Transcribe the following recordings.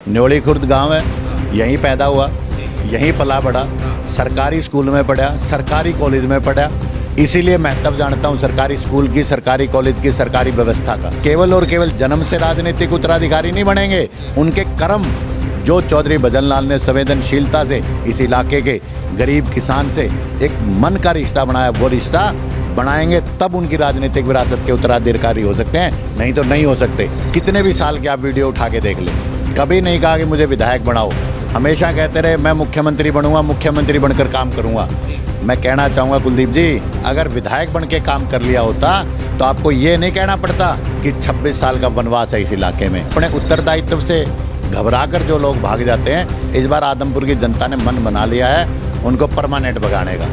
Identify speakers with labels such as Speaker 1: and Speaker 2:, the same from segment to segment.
Speaker 1: न्योली खुर्द गांव है, यहीं पैदा हुआ, यहीं पला बढ़ा, सरकारी स्कूल में पढ़ा, सरकारी कॉलेज में पढ़ा। इसीलिए महत्व जानता हूं सरकारी स्कूल की, सरकारी कॉलेज की, सरकारी व्यवस्था का। केवल और केवल जन्म से राजनीतिक उत्तराधिकारी नहीं बनेंगे, उनके कर्म जो चौधरी भजन लाल ने संवेदनशीलता से इस इलाके के गरीब किसान से एक मन का रिश्ता बनाया, वो रिश्ता बनाएंगे तब उनकी राजनीतिक विरासत के उत्तराधिकारी हो सकते हैं, नहीं तो नहीं हो सकते। कितने भी साल के आप वीडियो उठा के देख लें, कभी नहीं कहा कि मुझे विधायक बनाओ, हमेशा कहते रहे मैं मुख्यमंत्री बनूंगा, मुख्यमंत्री बनकर काम करूंगा। मैं कहना चाहूँगा कुलदीप जी, अगर विधायक बन के काम कर लिया होता तो आपको ये नहीं कहना पड़ता कि 26 साल का वनवास है इस इलाके में। अपने उत्तरदायित्व से घबराकर जो लोग भाग जाते हैं, इस बार आदमपुर की जनता ने मन बना लिया है उनको परमानेंट भगाने का।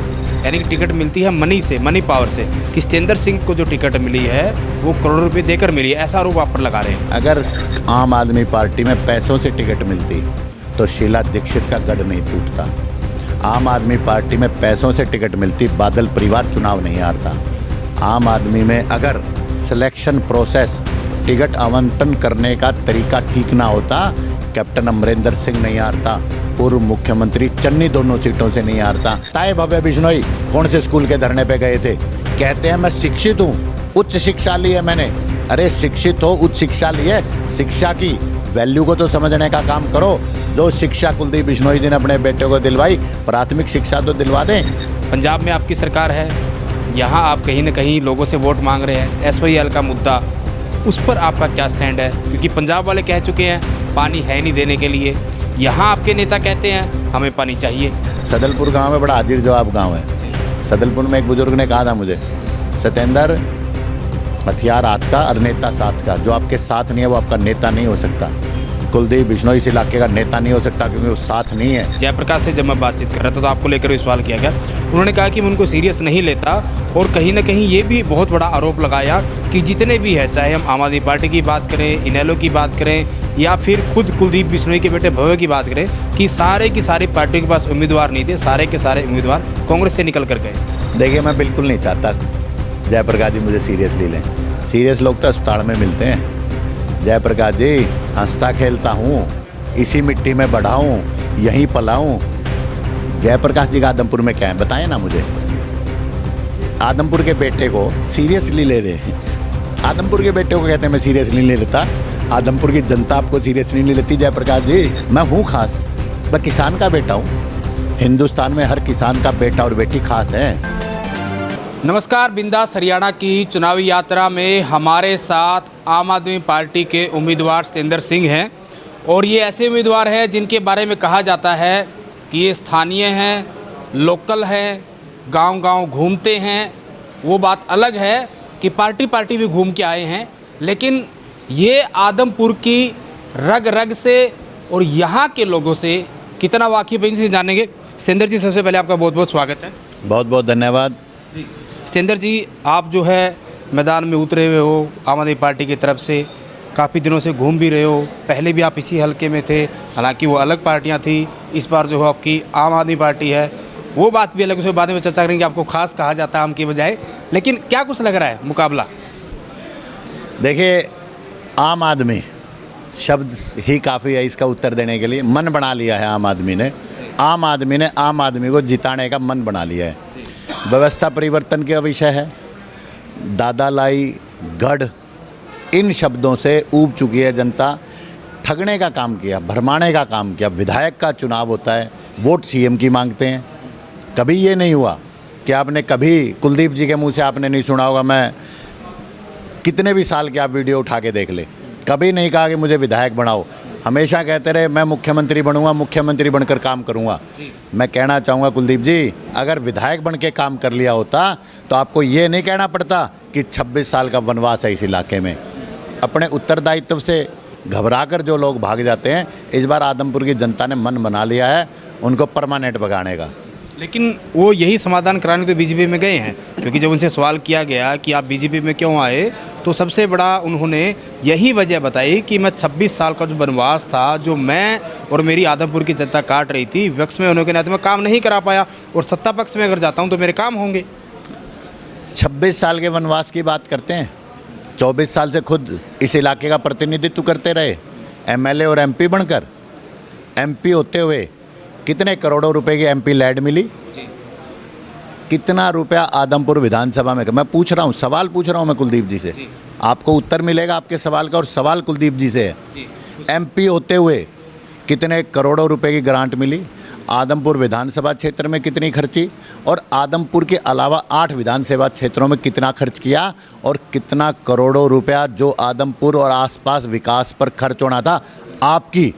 Speaker 2: यानी कि टिकट मिलती है मनी से, मनी पावर से, कि सतेंद्र सिंह को जो टिकट मिली है वो करोड़ों रुपए देकर मिली है, ऐसा आरोप आप पर लगा रहे हैं।
Speaker 1: अगर आम आदमी पार्टी में पैसों से टिकट मिलती तो शीला दीक्षित का गढ़ नहीं टूटता। आम आदमी पार्टी में पैसों से टिकट मिलती, बादल परिवार चुनाव नहीं हारता। आम आदमी में अगर सिलेक्शन प्रोसेस, टिकट आवंटन करने का तरीका ठीक ना होता, कैप्टन अमरिंदर सिंह नहीं हारता, पूर्व मुख्यमंत्री चन्नी दोनों सीटों से नहीं हारता। ताए भव्य बिश्नोई कौन से स्कूल के धरने पे गए थे, कहते हैं मैं शिक्षित हूँ, उच्च शिक्षा ली है मैंने। अरे शिक्षित हो, उच्च शिक्षा ली है, शिक्षा की वैल्यू को तो समझने का काम करो। जो शिक्षा कुलदीप बिश्नोई जी ने अपने बेटे को दिलवाई, प्राथमिक शिक्षा तो दिलवा दें।
Speaker 2: पंजाब में आपकी सरकार है, यहाँ आप कहीं ना कहीं लोगों से वोट मांग रहे हैं, SYL का मुद्दा, उस पर आपका क्या स्टैंड है? क्योंकि पंजाब वाले कह चुके हैं पानी है नहीं देने के लिए, यहाँ आपके नेता कहते हैं हमें पानी चाहिए।
Speaker 1: सदलपुर गांव में बड़ा हाजिर जवाब गांव है। सदलपुर में एक बुजुर्ग ने कहा था मुझे, सतेंद्र हथियार हाथ का और नेता साथ का, जो आपके साथ नहीं है वो आपका नेता नहीं हो सकता। कुलदीप बिश्नोई इस इलाके का नेता नहीं हो सकता क्योंकि वो साथ नहीं है।
Speaker 2: जयप्रकाश से जब मैं बातचीत कर रहा था तो आपको लेकर भी सवाल किया गया, उन्होंने कहा कि मैं उनको सीरियस नहीं लेता, और कहीं ना कहीं ये भी बहुत बड़ा आरोप लगाया कि जितने भी है, चाहे हम आम आदमी पार्टी की बात करें, इनेलो की बात करें, या फिर खुद कुलदीप बिश्नोई के बेटे भव्य की बात करें, कि सारे की सारी पार्टियों के पास उम्मीदवार नहीं थे, सारे के सारे उम्मीदवार कांग्रेस से निकल कर गए।
Speaker 1: देखिए, मैं बिल्कुल नहीं चाहता जयप्रकाश जी मुझे सीरियसली लें। सीरियस लोग तो अस्पताल में मिलते हैं। जयप्रकाश जी, हंसता खेलता हूँ, इसी मिट्टी में बढ़ा हूँ, यहीं पला हूँ। जयप्रकाश जी का आदमपुर में क्या है बताएं ना मुझे। आदमपुर के बेटे को सीरियसली ले रहे हैं। आदमपुर के बेटे को कहते हैं मैं सीरियसली नहीं लेता, आदमपुर की जनता आपको सीरियसली नहीं लेती। जयप्रकाश जी, मैं हूँ खास, मैं किसान का बेटा हूँ। हिंदुस्तान में हर किसान का बेटा और बेटी खास है।
Speaker 2: नमस्कार, बिंदास हरियाणा की चुनावी यात्रा में हमारे साथ आम आदमी पार्टी के उम्मीदवार सतेंद्र सिंह हैं, और ये ऐसे उम्मीदवार हैं जिनके बारे में कहा जाता है कि ये स्थानीय हैं, लोकल हैं, गांव-गांव घूमते हैं। वो बात अलग है कि पार्टी भी घूम के आए हैं, लेकिन ये आदमपुर की रग रग से और यहाँ के लोगों से कितना वाकिफ है, इनसे जानेंगे। सतेंद्र जी, सबसे पहले आपका बहुत बहुत स्वागत है।
Speaker 1: बहुत बहुत धन्यवाद।
Speaker 2: सतेंद्र जी, आप जो है मैदान में उतरे हुए हो, आम आदमी पार्टी की तरफ से काफ़ी दिनों से घूम भी रहे हो। पहले भी आप इसी हलके में थे, हालांकि वो अलग पार्टियां थी, इस बार जो है आपकी आम आदमी पार्टी है, वो बात भी अलग, उसके बाद में चर्चा करेंगे। आपको खास कहा जाता है आम की बजाय, लेकिन क्या कुछ लग रहा है मुकाबला?
Speaker 1: देखिए, आम आदमी शब्द ही काफ़ी है इसका उत्तर देने के लिए। मन बना लिया है आम आदमी ने। आम आदमी ने आम आदमी को जिताने का मन बना लिया है। व्यवस्था परिवर्तन का विषय है, दादा लाई गढ़, इन शब्दों से ऊब चुकी है जनता। ठगने का काम किया, भरमाने का काम किया। विधायक का चुनाव होता है, वोट CM की मांगते हैं। कभी ये नहीं हुआ कि आपने कभी कुलदीप जी के मुंह से आपने नहीं सुना होगा, मैं कितने भी साल के आप वीडियो उठा के देख ले, कभी नहीं कहा कि मुझे विधायक बनाओ, हमेशा कहते रहे मैं मुख्यमंत्री बनूंगा, मुख्यमंत्री बनकर काम करूंगा। मैं कहना चाहूँगा कुलदीप जी, अगर विधायक बन के काम कर लिया होता तो आपको ये नहीं कहना पड़ता कि 26 साल का वनवास है इस इलाके में। अपने उत्तरदायित्व से घबराकर जो लोग भाग जाते हैं, इस बार आदमपुर की जनता ने मन बना लिया है उनको परमानेंट भगाने का।
Speaker 2: लेकिन वो यही समाधान कराने तो बीजेपी में गए हैं, क्योंकि जब उनसे सवाल किया गया कि आप बीजेपी में क्यों आए, तो सबसे बड़ा उन्होंने यही वजह बताई कि मैं 26 साल का जो वनवास था, जो मैं और मेरी आदमपुर की जनता काट रही थी, विपक्ष में होने के नाते मैं काम नहीं करा पाया, और सत्ता पक्ष में अगर जाता हूँ तो मेरे काम होंगे।
Speaker 1: 26 साल के वनवास की बात करते हैं, 24 साल से खुद इस इलाके का प्रतिनिधित्व करते रहे, MLA और MP बनकर। एमपी होते हुए कितने करोड़ों रुपए की एमपी लैड मिली,
Speaker 2: जी
Speaker 1: कितना रुपया आदमपुर विधानसभा में, मैं पूछ रहा हूँ, सवाल पूछ रहा हूँ मैं कुलदीप जी से,
Speaker 2: जी।
Speaker 1: आपको उत्तर मिलेगा आपके सवाल का, और सवाल कुलदीप जी से है।
Speaker 2: जी
Speaker 1: एमपी होते हुए कितने करोड़ों रुपए की ग्रांट मिली, आदमपुर विधानसभा क्षेत्र में कितनी खर्ची, और आदमपुर के अलावा 8 विधानसभा क्षेत्रों में कितना खर्च किया, और कितना करोड़ों रुपया जो आदमपुर और आसपास विकास पर खर्च होना था आपकी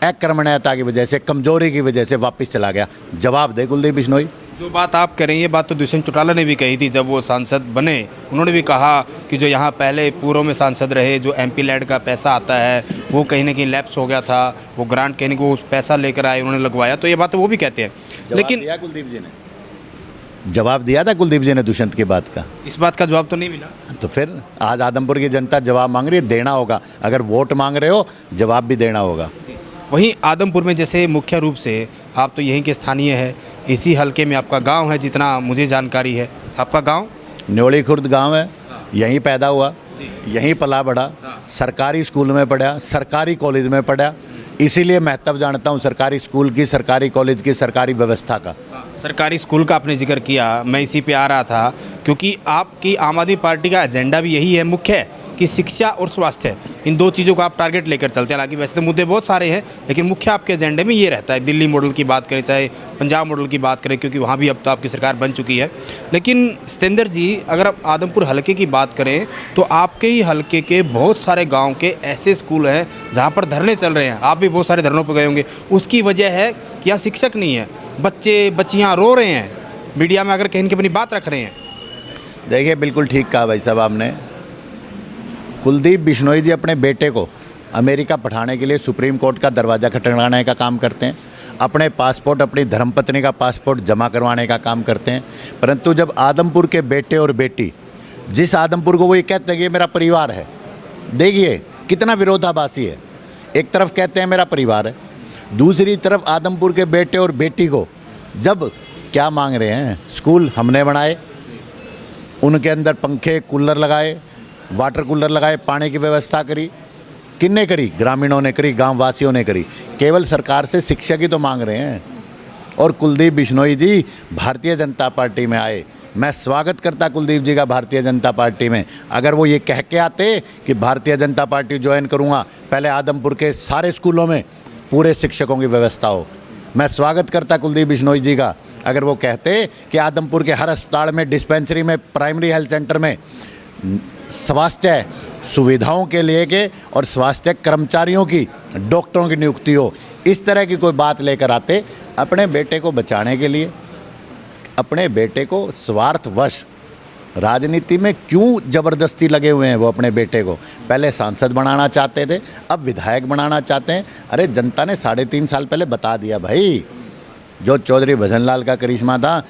Speaker 1: अकर्मण्यता की वजह से, कमजोरी की वजह से वापस चला गया। जवाब दे कुलदीप बिश्नोई।
Speaker 2: जो बात आप कह रही हैं, ये बात तो दुष्यंत चौटाला ने भी कही थी जब वो सांसद बने। उन्होंने भी कहा कि जो यहाँ पहले पूर्व में सांसद रहे, जो एमपी लैड का पैसा आता है वो कहीं ना कहीं लैप्स हो गया था, वो ग्रांट कहीं ना कहीं वो पैसा लेकर आए, उन्होंने लगवाया, तो ये बात वो भी कहते हैं। लेकिन
Speaker 1: दिया कुलदीप जी ने, जवाब दिया था कुलदीप जी ने दुष्यंत की बात का,
Speaker 2: इस बात का जवाब तो नहीं मिला।
Speaker 1: तो फिर आज आदमपुर की जनता जवाब मांग रही है, देना होगा। अगर वोट मांग रहे हो जवाब भी देना होगा।
Speaker 2: वहीं आदमपुर में जैसे मुख्य रूप से आप तो यहीं के स्थानीय है, इसी हलके में आपका गांव है, जितना मुझे जानकारी है। आपका गांव
Speaker 1: न्योली खुर्द गांव है, यहीं पैदा हुआ, यहीं पला बढ़ा, सरकारी स्कूल में पढ़ा, सरकारी कॉलेज में पढ़ा, इसीलिए महत्व जानता हूँ सरकारी स्कूल की, सरकारी कॉलेज की, सरकारी व्यवस्था का।
Speaker 2: सरकारी स्कूल का आपने जिक्र किया, मैं इसी पे आ रहा था, क्योंकि आपकी आम आदमी पार्टी का एजेंडा भी यही है मुख्य, कि शिक्षा और स्वास्थ्य, इन 2 चीज़ों को आप टारगेट लेकर चलते हैं। हालांकि वैसे तो मुद्दे बहुत सारे हैं, लेकिन मुख्य आपके एजेंडे में ये रहता है। दिल्ली मॉडल की बात करें, चाहे पंजाब मॉडल की बात करें, क्योंकि वहाँ भी अब तो आपकी सरकार बन चुकी है। लेकिन सतेंद्र जी, अगर आप आदमपुर हलके की बात करें तो आपके ही हलके के बहुत सारे गाँव के ऐसे स्कूल हैं जहाँ पर धरने चल रहे हैं। आप भी बहुत सारे धरनों पर गए होंगे। उसकी वजह है कि यहाँ शिक्षक नहीं है, बच्चे बच्चियाँ रो रहे हैं, मीडिया में अगर कहीं अपनी बात रख रहे हैं।
Speaker 1: देखिए, बिल्कुल ठीक कहा भाई साहब आपने। कुलदीप बिश्नोई जी अपने बेटे को अमेरिका पठाने के लिए सुप्रीम कोर्ट का दरवाज़ा खटखटाने का काम करते हैं, अपने पासपोर्ट, अपनी धर्मपत्नी का पासपोर्ट जमा करवाने का काम करते हैं। परंतु जब आदमपुर के बेटे और बेटी, जिस आदमपुर को वो ये कहते हैं कि ये मेरा परिवार है, देखिए कितना विरोधाभासी है। एक तरफ कहते हैं मेरा परिवार है, दूसरी तरफ आदमपुर के बेटे और बेटी को जब क्या मांग रहे हैं, स्कूल हमने बनाए, उनके अंदर पंखे कूलर लगाए, वाटर कूलर लगाए, पानी की व्यवस्था करी, किन्ने करी? ग्रामीणों ने करी, गांव वासियों ने करी। केवल सरकार से शिक्षा की तो मांग रहे हैं। और कुलदीप बिश्नोई जी भारतीय जनता पार्टी में आए, मैं स्वागत करता कुलदीप जी का भारतीय जनता पार्टी में। अगर वो ये कह के आते कि भारतीय जनता पार्टी ज्वाइन करूँगा, पहले आदमपुर के सारे स्कूलों में पूरे शिक्षकों की व्यवस्था हो, मैं स्वागत करता कुलदीप बिश्नोई जी का। अगर वो कहते कि आदमपुर के हर अस्पताल में, डिस्पेंसरी में, प्राइमरी हेल्थ सेंटर में स्वास्थ्य सुविधाओं के लिए के और स्वास्थ्य कर्मचारियों की, डॉक्टरों की नियुक्ति हो, इस तरह की कोई बात लेकर आते, अपने बेटे को बचाने के लिए, अपने बेटे को स्वार्थवश राजनीति में क्यों ज़बरदस्ती लगे हुए हैं। वो अपने बेटे को पहले सांसद बनाना चाहते थे, अब विधायक बनाना चाहते हैं। अरे जनता ने 3.5 साल पहले बता दिया भाई, जो चौधरी भजनलाल का करिश्मा था,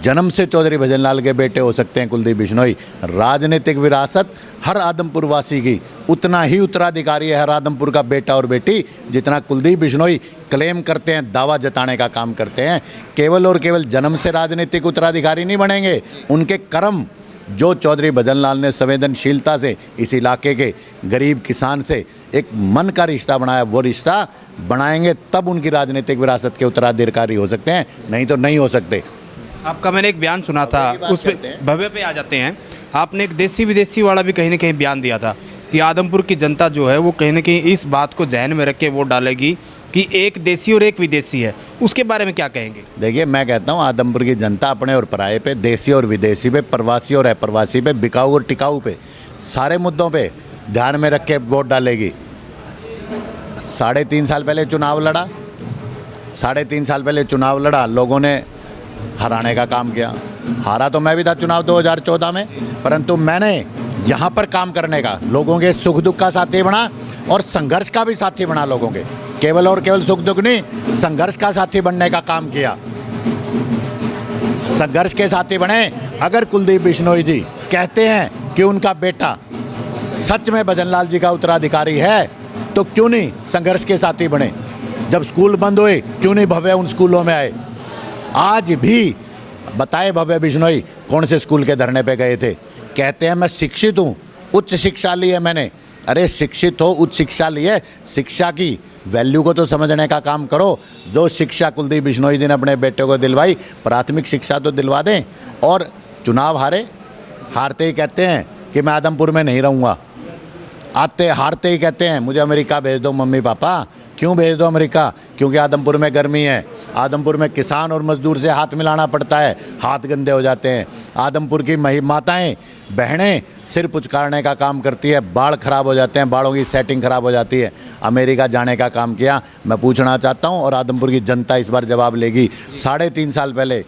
Speaker 1: जन्म से चौधरी भजनलाल के बेटे हो सकते हैं कुलदीप बिश्नोई। राजनीतिक विरासत हर आदमपुर वासी की, उतना ही उत्तराधिकारी है हर आदमपुर का बेटा और बेटी जितना कुलदीप बिश्नोई क्लेम करते हैं, दावा जताने का काम करते हैं। केवल और केवल जन्म से राजनीतिक उत्तराधिकारी नहीं बनेंगे, उनके कर्म, जो चौधरी भजनलाल ने संवेदनशीलता से इस इलाके के गरीब किसान से एक मन का रिश्ता बनाया, वो रिश्ता बनाएंगे, तब उनकी राजनीतिक विरासत के उत्तराधिकारी हो सकते हैं, नहीं तो नहीं हो सकते।
Speaker 2: आपका मैंने एक बयान सुना था, उस पे भव्य पे आ जाते हैं। आपने एक देसी विदेशी वाला भी कहीं ना कहीं बयान दिया था कि आदमपुर की जनता जो है वो कहीं ना कहीं इस बात को जहन में रख के वोट डालेगी कि एक देसी और एक विदेशी है। उसके बारे में क्या कहेंगे?
Speaker 1: देखिए, मैं कहता हूँ आदमपुर की जनता अपने और पराये पे, देसी और विदेशी पे, प्रवासी और अप्रवासी पे, बिकाऊ और टिकाऊ पे, सारे मुद्दों पे ध्यान में रख के वोट डालेगी। 3.5 साल पहले चुनाव लड़ा, 3.5 साल पहले चुनाव लड़ा, लोगों ने हराने का काम किया। हारा तो मैं भी था चुनाव 2014 में, परंतु मैंने यहाँ पर काम करने का, लोगों के सुख दुख का साथी बना और संघर्ष का भी साथी बना। लोगों के केवल और केवल सुख दुख नहीं, संघर्ष का साथी बनने का काम किया। संघर्ष के साथी बने। अगर कुलदीप बिश्नोई जी कहते हैं कि उनका बेटा सच में भजनलाल जी का उत्तराधिकारी है, तो क्यों नहीं संघर्ष के साथी बने? जब स्कूल बंद हुए, क्यों नहीं भव्य उन स्कूलों में आए? आज भी बताए भव्य बिश्नोई कौन से स्कूल के धरने पे गए थे? कहते हैं मैं शिक्षित हूँ, उच्च शिक्षा ली है मैंने, अरे शिक्षित हो, उच्च शिक्षा लिए, शिक्षा की वैल्यू को तो समझने का काम करो। जो शिक्षा कुलदीप बिश्नोई जी ने अपने बेटे को दिलवाई, प्राथमिक शिक्षा तो दिलवा दें। और चुनाव हारते ही कहते हैं कि मैं आदमपुर में नहीं रहूँगा, हारते ही कहते हैं मुझे अमेरिका भेज दो मम्मी पापा। क्यों भेज दो अमेरिका? क्योंकि आदमपुर में गर्मी है, आदमपुर में किसान और मजदूर से हाथ मिलाना पड़ता है, हाथ गंदे हो जाते हैं। आदमपुर की माताएं बहनें सिर पुचकारने का काम करती है, बाल खराब हो जाते हैं, बालों की सेटिंग खराब हो जाती है। अमेरिका जाने का काम किया। मैं पूछना चाहता हूं और आदमपुर की जनता इस बार जवाब लेगी। 3.5 साल पहले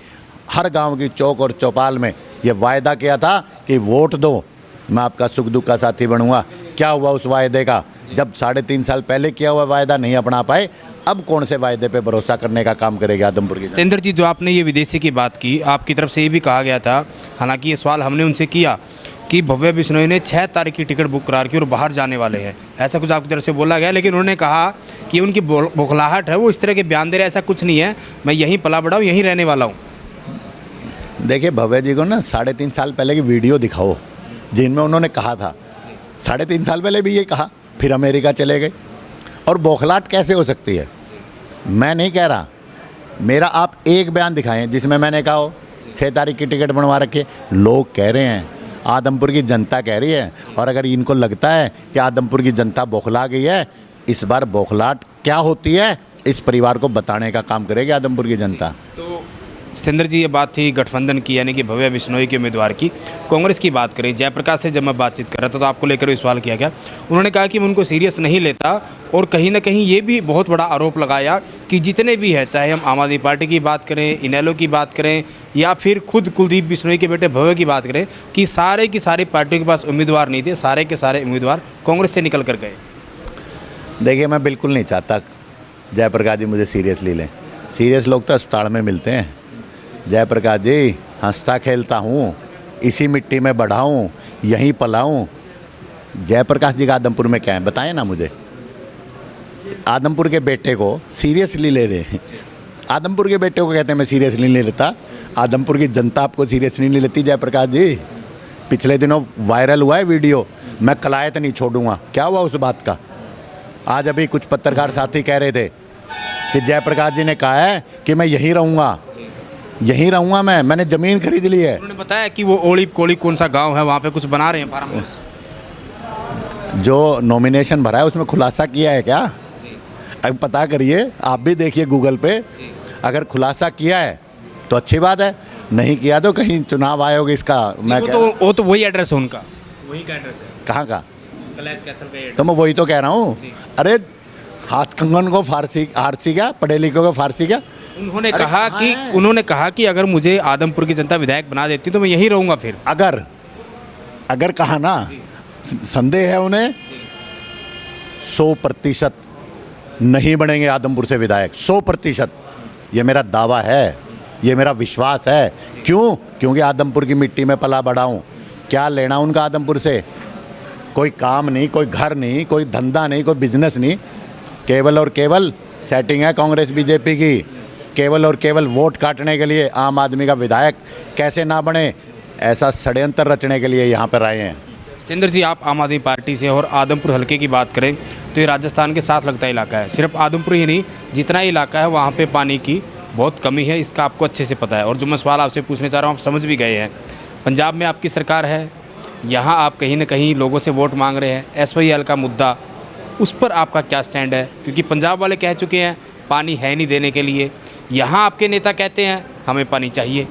Speaker 1: हर गाँव की चौक और चौपाल में ये वायदा किया था कि वोट दो, मैं आपका सुख दुख का साथी बनूंगा। क्या हुआ उस वायदे का? जब 3.5 साल पहले किया हुआ वायदा नहीं अपना पाए, अब कौन से वायदे पे भरोसा करने का काम करेगा आदमपुर की?
Speaker 2: सत्येंद्र जी, जो आपने ये विदेशी की बात की, आपकी तरफ से ये भी कहा गया था, हालांकि ये सवाल हमने उनसे किया कि भव्य बिश्नोई ने 6 तारीख की टिकट बुक करा रखी और बाहर जाने वाले हैं, ऐसा कुछ आपकी तरफ से बोला गया। लेकिन उन्होंने कहा कि उनकी बौखलाहट है, वो इस तरह के बयान दे रहे, ऐसा कुछ नहीं है, मैं यहीं पला बड़ा हूँ, यहीं रहने वाला हूँ।
Speaker 1: देखिए, भव्य जी को ना 3.5 साल पहले की वीडियो दिखाओ जिनमें उन्होंने कहा था। 3.5 साल पहले भी ये कहा, फिर अमेरिका चले गए। और बौखलाहट कैसे हो सकती है? मैं नहीं कह रहा, मेरा आप एक बयान दिखाएं जिसमें मैंने कहा हो 6 तारीख की टिकट बनवा रखी। लोग कह रहे हैं, आदमपुर की जनता कह रही है। और अगर इनको लगता है कि आदमपुर की जनता बौखला गई है, इस बार बौखलाहट क्या होती है इस परिवार को बताने का काम करेगी आदमपुर की जनता।
Speaker 2: तो सत्येंद्र जी, ये बात थी गठबंधन की, यानी कि भव्य बिश्नोई के उम्मीदवार की। कांग्रेस की बात करें, जयप्रकाश से जब मैं बातचीत कर रहा था तो आपको लेकर भी सवाल किया गया। उन्होंने कहा कि मैं उनको सीरियस नहीं लेता, और कहीं ना कहीं ये भी बहुत बड़ा आरोप लगाया कि जितने भी है, चाहे हम आम आदमी पार्टी की बात करें, इनेलो की बात करें, या फिर खुद कुलदीप बिश्नोई के बेटे भव्य की बात करें, कि सारे की सारी पार्टियों के पास उम्मीदवार नहीं थे, सारे के सारे उम्मीदवार कांग्रेस से निकल कर गए।
Speaker 1: देखिए, मैं बिल्कुल नहीं चाहता जयप्रकाश जी मुझे सीरियसली लें। सीरियस लोग तो अस्पताल में मिलते हैं। जयप्रकाश जी, हंसता खेलता हूँ, इसी मिट्टी में बढ़ा हूँ, यहीं पला हूँ। जयप्रकाश जी का आदमपुर में क्या है बताएं ना मुझे। आदमपुर के बेटे को सीरियसली ले रहे हैं। आदमपुर के बेटे को कहते हैं मैं सीरियसली नहीं लेता। आदमपुर की जनता आपको सीरियसली नहीं लेती जयप्रकाश जी। पिछले दिनों वायरल हुआ है वीडियो, मैं कलायत नहीं छोड़ूंगा। क्या हुआ उस बात का? आज अभी कुछ पत्रकार साथी कह रहे थे कि जयप्रकाश जी ने कहा है कि मैं यहीं रहूँगा, यहीं रहूँगा, मैंने ज़मीन खरीद ली है।
Speaker 2: उन्होंने बताया कि वो ओली कोली कौन सा गांव है, वहाँ पे कुछ बना रहे हैं फार्म हाउस।
Speaker 1: जो नॉमिनेशन भरा है उसमें खुलासा किया है क्या? अब पता करिए, आप भी देखिए गूगल पे। अगर खुलासा किया है तो अच्छी बात है, नहीं किया तो कहीं चुनाव आयोग इसका
Speaker 2: वो तो वही एड्रेस है उनका, वही का एड्रेस है।
Speaker 1: कहाँ का?
Speaker 2: कलैत कैथल का एड्रेस।
Speaker 1: तो मैं वही तो कह रहा हूँ। अरे हाथ कंगन को फारसी क्या, पढ़े लिखे को फारसी क्या?
Speaker 2: उन्होंने कहा कि अगर मुझे आदमपुर की जनता विधायक बना देती तो मैं यहीं रहूँगा। फिर
Speaker 1: अगर कहा ना, संदेह है उन्हें, 100% नहीं बनेंगे आदमपुर से विधायक। 100% ये मेरा दावा है, ये मेरा विश्वास है। क्यों? क्योंकि आदमपुर की मिट्टी में पला बड़ा हूँ। क्या लेना उनका आदमपुर से? कोई काम नहीं, कोई घर नहीं, कोई धंधा नहीं, कोई बिजनेस नहीं। केवल और केवल सेटिंग है कांग्रेस बीजेपी की। केवल और केवल वोट काटने के लिए आम आदमी का विधायक कैसे ना बने, ऐसा षड्यंत्र रचने के लिए यहाँ पर आए हैं।
Speaker 2: सत्येंद्र जी, आप आम आदमी पार्टी से, और आदमपुर हल्के की बात करें तो ये राजस्थान के साथ लगता इलाका है। सिर्फ आदमपुर ही नहीं, जितना इलाका है वहाँ पे पानी की बहुत कमी है, इसका आपको अच्छे से पता है। और जो मैं सवाल आपसे पूछने चाह रहा हूँ आप समझ भी गए हैं। पंजाब में आपकी सरकार है, यहाँ आप कहीं ना कहीं लोगों से वोट मांग रहे हैं। SYL का मुद्दा, उस पर आपका क्या स्टैंड है? क्योंकि पंजाब वाले कह चुके हैं पानी है नहीं देने के लिए, यहाँ आपके नेता कहते हैं हमें पानी चाहिए।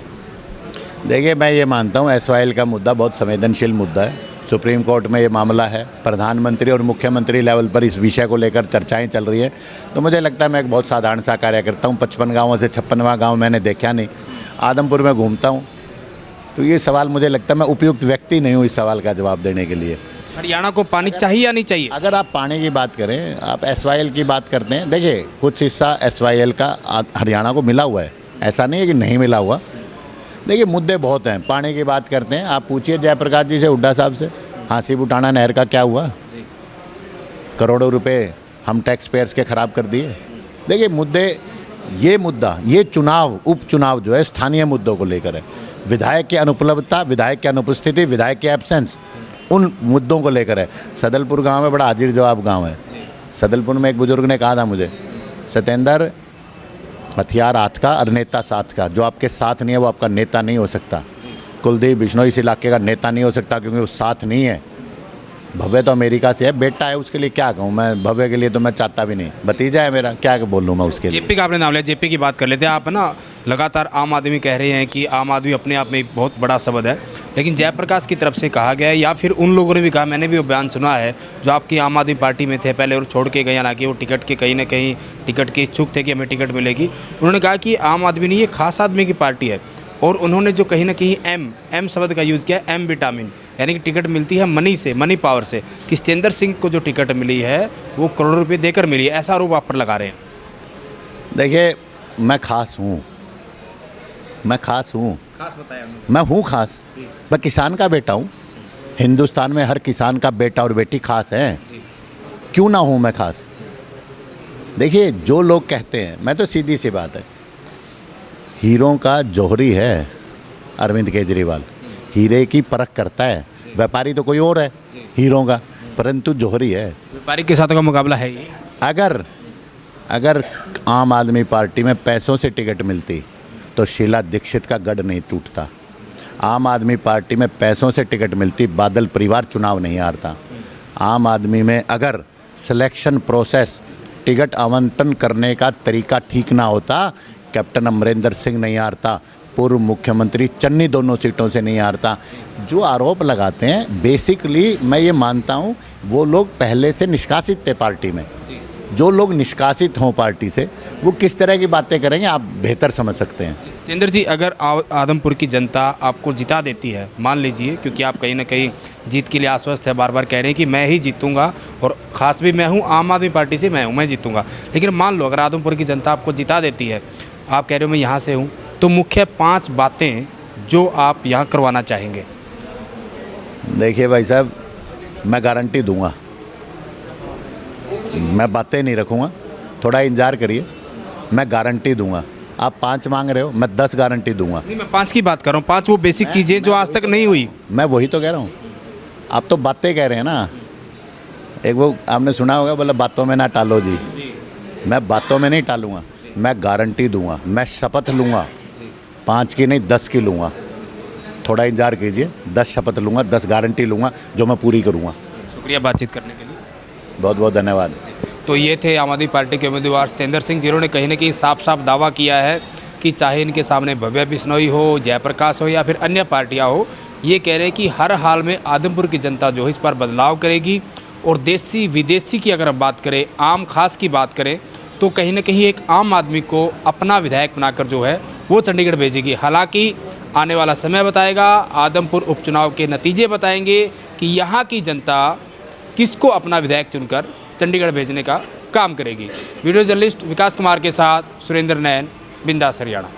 Speaker 1: देखिए, मैं ये मानता हूँ SYL का मुद्दा बहुत संवेदनशील मुद्दा है। सुप्रीम कोर्ट में ये मामला है, प्रधानमंत्री और मुख्यमंत्री लेवल पर इस विषय को लेकर चर्चाएं चल रही हैं। तो मुझे लगता है मैं एक बहुत साधारण सा कार्यकर्ता हूँ। 55 गाँवों से 56वां गाँव मैंने देखा नहीं, आदमपुर में घूमता हूँ। तो ये सवाल मुझे लगता है मैं उपयुक्त व्यक्ति नहीं हूँ इस सवाल का जवाब देने के लिए।
Speaker 2: हरियाणा को पानी चाहिए या नहीं चाहिए?
Speaker 1: अगर आप पानी की बात करें, आप SYL की बात करते हैं, देखिए कुछ हिस्सा SYL का हरियाणा को मिला हुआ है, ऐसा नहीं है कि नहीं मिला हुआ। देखिए, मुद्दे बहुत हैं। पानी की बात करते हैं, आप पूछिए जयप्रकाश जी से, हुड्डा साहब से, हांसी बुटाना नहर का क्या हुआ? करोड़ों रुपए हम टैक्स पेयर्स के ख़राब कर दिए। देखिए, ये चुनाव, उपचुनाव जो है स्थानीय मुद्दों को लेकर है। विधायक की अनुपलब्धता, विधायक की अनुपस्थिति, विधायक की एब्सेंस, उन मुद्दों को लेकर है। सदलपुर गांव में बड़ा हाजिर जवाब गांव है। सदलपुर में एक बुजुर्ग ने कहा था मुझे, सतेंद्र, हथियार हाथ का और नेता साथ का, जो आपके साथ नहीं है वो आपका नेता नहीं हो सकता। कुलदीप बिश्नोई इस इलाके का नेता नहीं हो सकता क्योंकि वो साथ नहीं है। भव्य तो अमेरिका से है, बेटा है, उसके लिए क्या कहूँ मैं। भव्य के लिए तो मैं चाहता भी नहीं, भतीजा है मेरा, क्या बोलूँ मैं उसके लिए।
Speaker 2: जेपी का आपने नाम लिया, जेपी की बात कर लेते हैं। आप ना लगातार आम आदमी कह रहे हैं कि आम आदमी अपने आप में एक बहुत बड़ा शब्द है, लेकिन जयप्रकाश की तरफ से कहा गया है या फिर उन लोगों ने भी कहा, मैंने भी वो बयान सुना है जो आपकी आम आदमी पार्टी में थे पहले और छोड़ के गए, हालांकि वो टिकट के कहीं ना कहीं टिकट के इच्छुक थे कि हमें टिकट मिलेगी। उन्होंने कहा कि आम आदमी नहीं, ये खास आदमी की पार्टी है। और उन्होंने जो कहीं ना कहीं एम शब्द का यूज़ किया, एम विटामिन, यानी कि टिकट मिलती है मनी से, मनी पावर से, कि सतेंद्र सिंह को जो टिकट मिली है वो करोड़ों रुपए देकर मिली है, ऐसा आरोप आप पर लगा रहे हैं।
Speaker 1: देखिए, मैं खास हूँ, मैं खास हूँ,
Speaker 2: खास बताया
Speaker 1: मैं हूँ खास। मैं किसान का बेटा हूँ। हिंदुस्तान में हर किसान का बेटा और बेटी खास है, क्यों ना हूँ मैं खास। देखिए, जो लोग कहते हैं, मैं तो सीधी सी बात है, हीरों का जौहरी है अरविंद केजरीवाल, हीरे की परख करता है। व्यापारी तो कोई और है हीरों का, परंतु जौहरी है।
Speaker 2: व्यापारी के साथ का मुकाबला है ये।
Speaker 1: अगर आम आदमी पार्टी में पैसों से टिकट मिलती तो शीला दीक्षित का गढ़ नहीं टूटता। आम आदमी पार्टी में पैसों से टिकट मिलती, बादल परिवार चुनाव नहीं हारता। आम आदमी में अगर सिलेक्शन प्रोसेस, टिकट आवंटन करने का तरीका ठीक ना होता, कैप्टन अमरिंदर सिंह नहीं हारता, पूर्व मुख्यमंत्री चन्नी दोनों सीटों से नहीं हारता। जो आरोप लगाते हैं, बेसिकली मैं ये मानता हूँ वो लोग पहले से निष्कासित थे पार्टी में। जो लोग निष्कासित हों पार्टी से, वो किस तरह की बातें करेंगे आप बेहतर समझ सकते हैं।
Speaker 2: सतेंद्र जी, अगर आदमपुर की जनता आपको जिता देती है, मान लीजिए, क्योंकि आप कहीं ना कहीं जीत के लिए आश्वस्त है, बार बार कह रहे हैं कि मैं ही जीतूंगा और ख़ास भी मैं हूं, आम आदमी पार्टी से मैं जीतूंगा, लेकिन मान लो अगर आदमपुर की जनता आपको जिता देती है, आप कह रहे हो मैं यहाँ से हूँ, तो मुख्य 5 बातें जो आप यहाँ करवाना चाहेंगे।
Speaker 1: देखिए भाई साहब, मैं गारंटी दूंगा, मैं बातें नहीं रखूँगा, थोड़ा इंतजार करिए, मैं गारंटी दूंगा। आप 5 मांग रहे हो, मैं 10 गारंटी दूंगा।
Speaker 2: नहीं, मैं 5 की बात कर रहा हूँ, 5 वो बेसिक चीज़ें जो आज तक नहीं हुई।
Speaker 1: मैं वही तो कह रहा हूँ, आप तो बातें कह रहे हैं ना। एक वो आपने सुना होगा, बोला बातों में ना टालो जी। मैं बातों में नहीं टालूंगा, मैं गारंटी दूंगा, मैं शपथ लूँगा, 5 की नहीं 10 की लूँगा। थोड़ा इंतजार कीजिए, 10 शपथ लूँगा, 10 गारंटी लूँगा जो मैं पूरी करूँगा।
Speaker 2: शुक्रिया बातचीत करने के लिए,
Speaker 1: बहुत बहुत धन्यवाद।
Speaker 2: तो ये थे आम आदमी पार्टी के उम्मीदवार सतेंद्र सिंह, जिन्होंने कहीं ना कहीं साफ साफ दावा किया है कि चाहे इनके सामने भव्य बिश्नोई हो, जयप्रकाश हो या फिर अन्य पार्टियां हो, ये कह रहे हैं कि हर हाल में आदमपुर की जनता जो है इस पर बदलाव करेगी। और देसी विदेशी की अगर बात करें, आम खास की बात करें, तो कहीं ना कहीं एक आम आदमी को अपना विधायक बनाकर जो है वो चंडीगढ़ भेजेगी। हालांकि आने वाला समय बताएगा, आदमपुर उपचुनाव के नतीजे बताएंगे कि यहाँ की जनता किसको अपना विधायक चुनकर चंडीगढ़ भेजने का काम करेगी। वीडियो जर्नलिस्ट विकास कुमार के साथ सुरेंद्र नैन, बिंदास हरियाणा।